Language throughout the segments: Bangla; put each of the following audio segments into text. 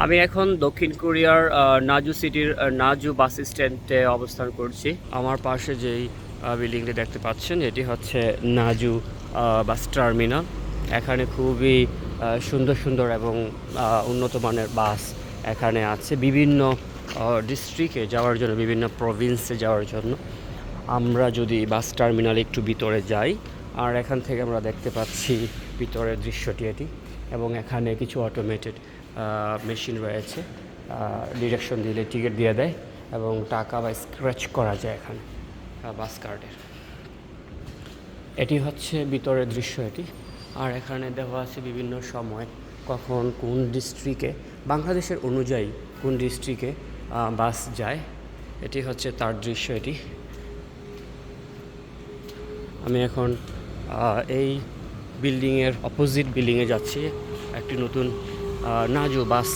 আমি এখন দক্ষিণ কোরিয়ার নাজু সিটির নাজু বাস স্ট্যান্ডে অবস্থান করছি। আমার পাশে যেই বিল্ডিংটি দেখতে পাচ্ছেন এটি হচ্ছে নাজু বাস টার্মিনাল। এখানে খুবই সুন্দর সুন্দর এবং উন্নত মানের বাস এখানে আছে বিভিন্ন ডিস্ট্রিক্টে যাওয়ার জন্য, বিভিন্ন প্রভিন্সে যাওয়ার জন্য। আমরা যদি বাস টার্মিনালে একটু ভিতরে যাই, আর এখান থেকে আমরা দেখতে পাচ্ছি ভিতরের দৃশ্যটি এটি, এবং এখানে কিছু অটোমেটেড মেশিন রয়েছে। ডিরেকশন দিলে টিকিট দিয়ে দেয় এবং টাকা বা স্ক্র্যাচ করা যায় এখানে বাস কার্ডের। এটি হচ্ছে ভিতরের দৃশ্য এটি। আর এখানে দেওয়া আছে বিভিন্ন সময় কখন কোন ডিস্ট্রিক্টে, বাংলাদেশের অনুযায়ী কোন ডিস্ট্রিক্টে বাস যায়। এটি হচ্ছে তার দৃশ্য এটি। আমি এখন এই বিল্ডিংয়ের অপোজিট বিল্ডিংয়ে যাচ্ছি। একটি নতুন নাজু বাস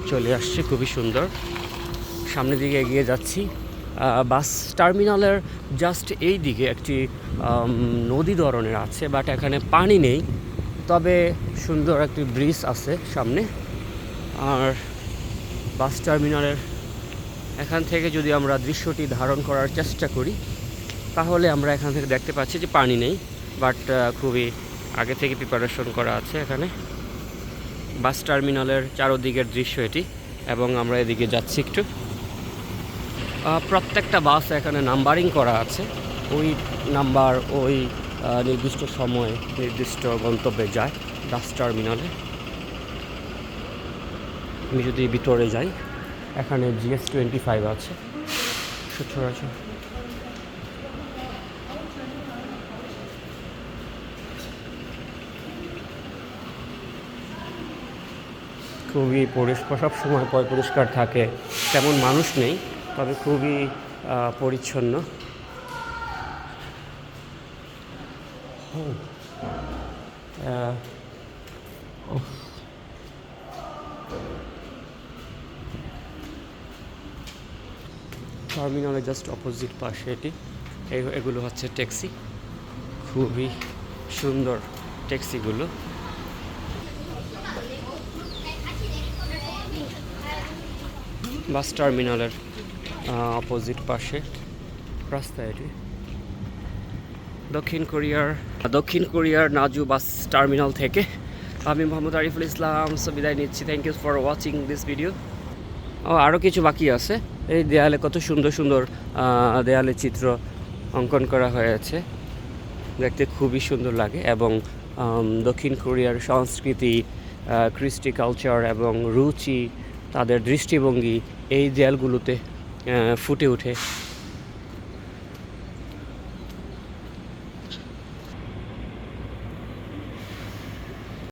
চলে আসছে, খুবই সুন্দর। সামনের দিকে এগিয়ে যাচ্ছি। বাস টার্মিনালের জাস্ট এই দিকে একটি নদী ধরনের আছে, বাট এখানে পানি নেই, তবে সুন্দর একটি ব্রিজ আছে সামনে। আর বাস টার্মিনালের এখান থেকে যদি আমরা দৃশ্যটি ধারণ করার চেষ্টা করি, তাহলে আমরা এখান থেকে দেখতে পাচ্ছি যে পানি নেই, বাট খুবই আগে থেকে প্রিপারেশন করা আছে এখানে। বাস টার্মিনালের চারদিকের দৃশ্য এটি, এবং আমরা এদিকে যাচ্ছি একটু। প্রত্যেকটা বাস এখানে নাম্বারিং করা আছে, ওই নাম্বার ওই নির্দিষ্ট সময়ে নির্দিষ্ট গন্তব্যে যায় বাস টার্মিনালে। আমি যদি ভিতরে যাই, এখানে GS25 আছে সচরাচর। খুবই সব সময় পরিষ্কার থাকে, তেমন মানুষ নেই, তবে খুবই পরিচ্ছন্ন। টার্মিনালের জাস্ট অপোজিট পাশে এটি। এগুলো হচ্ছে ট্যাক্সি, খুবই সুন্দর ট্যাক্সিগুলো। বাস টার্মিনালের অপোজিট পাশে রাস্তা এটি। দক্ষিণ কোরিয়ার নাজু বাস টার্মিনাল থেকে আমি মোহাম্মদ আরিফুল ইসলাম বিদায় নিচ্ছি। Thank you for watching this video. আরও কিছু বাকি আছে। এই দেয়ালে কত সুন্দর সুন্দর দেয়ালে চিত্র অঙ্কন করা হয়েছে, দেখতে খুবই সুন্দর লাগে। এবং দক্ষিণ কোরিয়ার সংস্কৃতি, কৃষ্টি কালচার এবং রুচি, তাদের দৃষ্টিভঙ্গি এই দেয়ালগুলোতে ফুটে ওঠে।